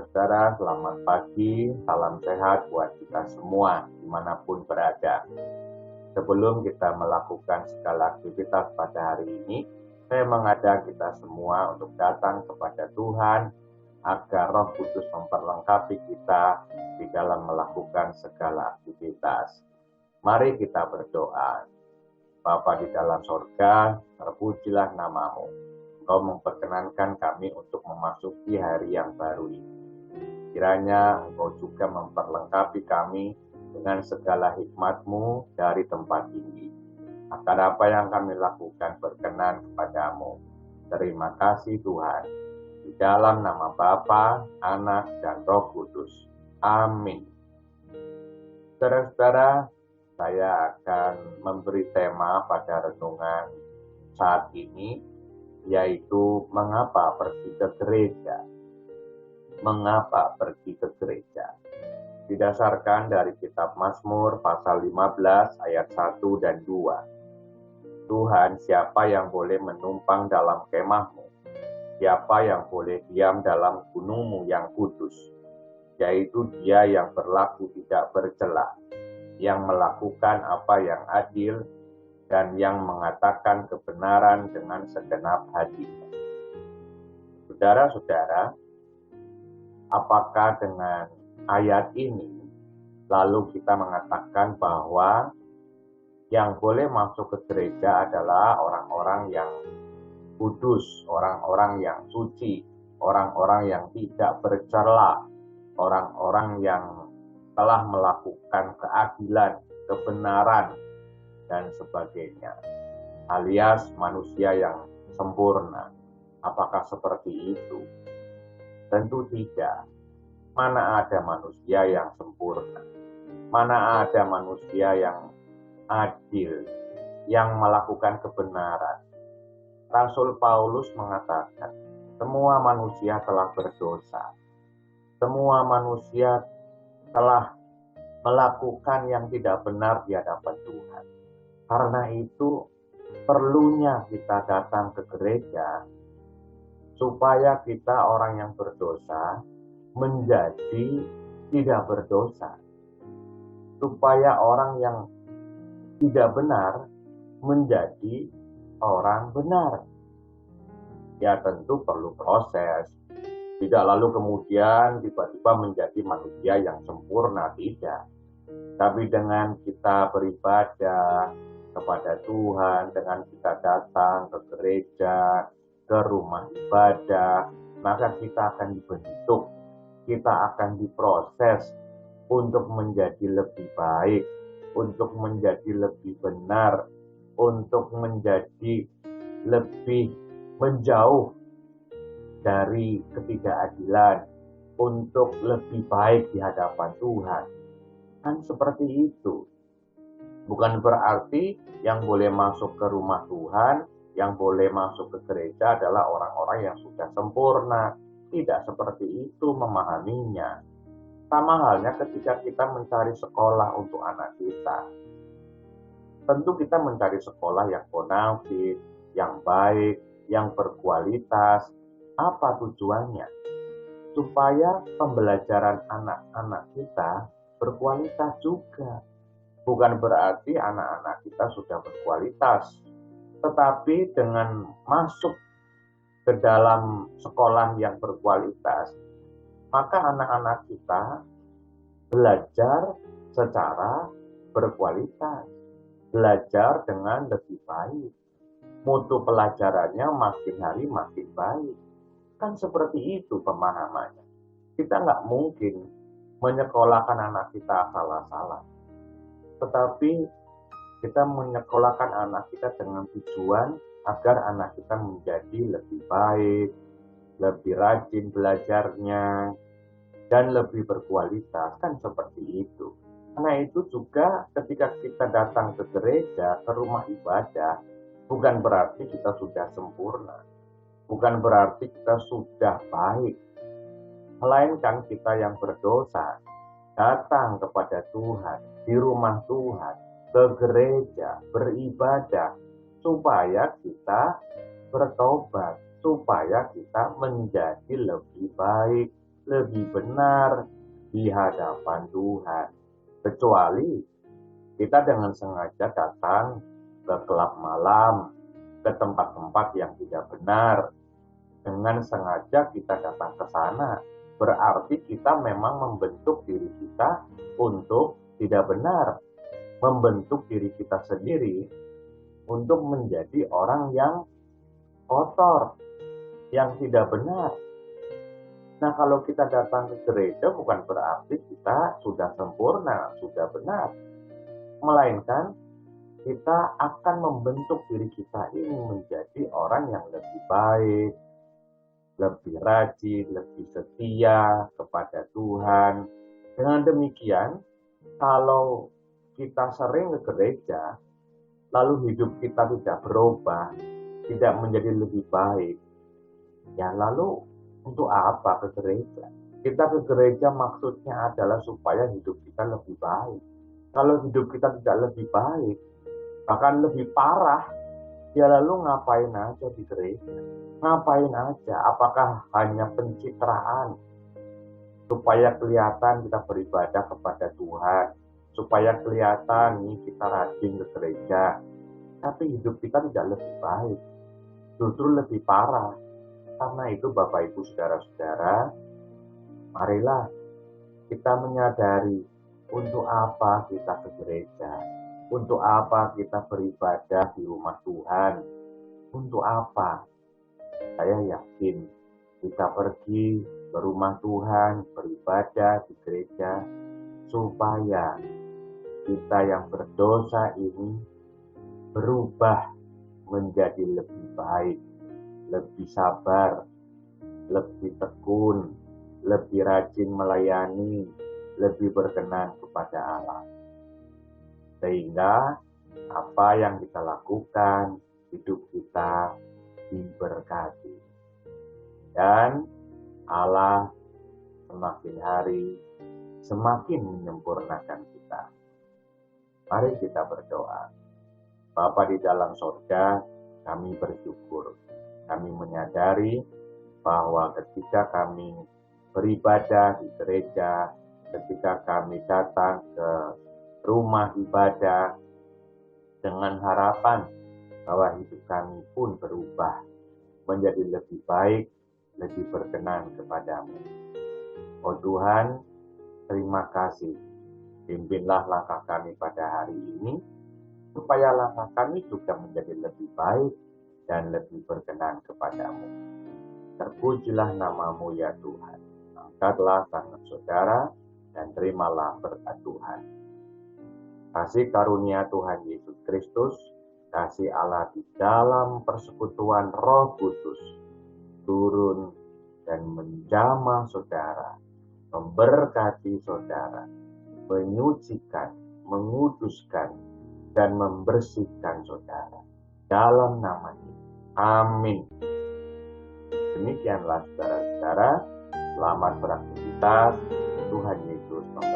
Saudara-saudara, selamat pagi, salam sehat buat kita semua, dimanapun berada. Sebelum kita melakukan segala aktivitas pada hari ini, saya mengajak kita semua untuk datang kepada Tuhan, agar Roh Kudus memperlengkapi kita di dalam melakukan segala aktivitas. Mari kita berdoa. Bapa di dalam sorga, terpujilah namamu. Engkau memperkenankan kami untuk memasuki hari yang baru ini. Kiranya Engkau juga memperlengkapi kami dengan segala hikmat-Mu dari tempat tinggi. Agar apa yang kami lakukan berkenan kepadamu. Terima kasih Tuhan. Di dalam nama Bapa, Anak, dan Roh Kudus. Amin. Saudara-saudara, saya akan memberi tema pada renungan saat ini, yaitu mengapa pergi ke gereja. Mengapa pergi ke gereja? Didasarkan dari kitab Mazmur pasal 15 ayat 1 dan 2. Tuhan, siapa yang boleh menumpang dalam kemah-Mu? Siapa yang boleh diam dalam gunung-Mu yang kudus? Yaitu Dia yang berlaku tidak bercela, yang melakukan apa yang adil, dan yang mengatakan kebenaran dengan segenap hatinya. Saudara-saudara, apakah dengan ayat ini lalu kita mengatakan bahwa yang boleh masuk ke gereja adalah orang-orang yang kudus, orang-orang yang suci, orang-orang yang tidak bercela, orang-orang yang telah melakukan keadilan, kebenaran, dan sebagainya, alias manusia yang sempurna? Apakah seperti itu? Tentu tidak. Mana ada manusia yang sempurna? Mana ada manusia yang adil, yang melakukan kebenaran? Rasul Paulus mengatakan, semua manusia telah berdosa. Semua manusia telah melakukan yang tidak benar di hadapan Tuhan. Karena itu, perlunya kita datang ke gereja supaya kita orang yang berdosa menjadi tidak berdosa. Supaya orang yang tidak benar menjadi orang benar. Ya tentu perlu proses. Tidak lalu kemudian tiba-tiba menjadi manusia yang sempurna, tidak. Tapi dengan kita beribadah kepada Tuhan, dengan kita datang ke gereja, ke rumah ibadah, maka kita akan dibentuk, kita akan diproses untuk menjadi lebih baik, untuk menjadi lebih benar, untuk menjadi lebih menjauh dari ketidakadilan, untuk lebih baik di hadapan Tuhan. Kan seperti itu. Bukan berarti yang boleh masuk ke rumah Tuhan, yang boleh masuk ke gereja adalah orang-orang yang sudah sempurna. Tidak seperti itu memahaminya. Sama halnya ketika kita mencari sekolah untuk anak kita. Tentu kita mencari sekolah yang bonafit, yang baik, yang berkualitas. Apa tujuannya? Supaya pembelajaran anak-anak kita berkualitas juga. Bukan berarti anak-anak kita sudah berkualitas, tetapi dengan masuk ke dalam sekolah yang berkualitas, maka anak-anak kita belajar secara berkualitas, belajar dengan lebih baik, mutu pelajarannya makin hari makin baik. Kan seperti itu pemahamannya. Kita nggak mungkin menyekolahkan anak kita asal-asalan. Tetapi kita menyekolahkan anak kita dengan tujuan agar anak kita menjadi lebih baik, lebih rajin belajarnya, dan lebih berkualitas. Kan seperti itu. Karena itu juga ketika kita datang ke gereja, ke rumah ibadah, bukan berarti kita sudah sempurna. Bukan berarti kita sudah baik. Melainkan kita yang berdosa datang kepada Tuhan, di rumah Tuhan, ke gereja, beribadah, supaya kita bertobat, supaya kita menjadi lebih baik, lebih benar di hadapan Tuhan. Kecuali kita dengan sengaja datang ke klub malam, ke tempat-tempat yang tidak benar. Dengan sengaja kita datang ke sana, berarti kita memang membentuk diri kita untuk tidak benar. Membentuk diri kita sendiri untuk menjadi orang yang kotor, yang tidak benar. Nah, kalau kita datang ke gereja bukan berarti kita sudah sempurna, sudah benar. Melainkan kita akan membentuk diri kita ini menjadi orang yang lebih baik, lebih rajin, lebih setia kepada Tuhan. Dengan demikian, kalau kita sering ke gereja, lalu hidup kita tidak berubah, tidak menjadi lebih baik, ya lalu untuk apa ke gereja? Kita ke gereja maksudnya adalah supaya hidup kita lebih baik. Kalau hidup kita tidak lebih baik, bahkan lebih parah, ya lalu ngapain aja di gereja? Ngapain aja? Apakah hanya pencitraan? Supaya kelihatan kita beribadah kepada Tuhan. Supaya kelihatan nih kita rajin ke gereja. Tapi hidup kita tidak lebih baik. Justru lebih parah. Karena itu Bapak Ibu Saudara-saudara, marilah kita menyadari untuk apa kita ke gereja, untuk apa kita beribadah di rumah Tuhan, untuk apa? Saya yakin kita pergi ke rumah Tuhan, beribadah di gereja, supaya kita yang berdosa ini berubah menjadi lebih baik, lebih sabar, lebih tekun, lebih rajin melayani, lebih berkenan kepada Allah. Sehingga apa yang kita lakukan, hidup kita diberkati. Dan Allah semakin hari semakin menyempurnakan kita. Mari kita berdoa. Bapa di dalam surga, kami bersyukur. Kami menyadari bahwa ketika kami beribadah di gereja, ketika kami datang ke rumah ibadah dengan harapan bahwa hidup kami pun berubah menjadi lebih baik, lebih berkenan kepadamu. Oh Tuhan, terima kasih. Pimpinlah langkah kami pada hari ini, supaya langkah kami juga menjadi lebih baik dan lebih berkenan kepadamu. Terpujilah namamu ya Tuhan. Angkatlah tangan saudara dan terimalah berkat Tuhan. Kasih karunia Tuhan Yesus Kristus, kasih Allah di dalam persekutuan Roh Kudus, turun dan menjamah saudara, memberkati saudara, menyucikan, menguduskan, dan membersihkan saudara. Dalam nama Yesus. Amin. Demikianlah saudara-saudara, selamat beraktivitas. Tuhan Yesus memberkati.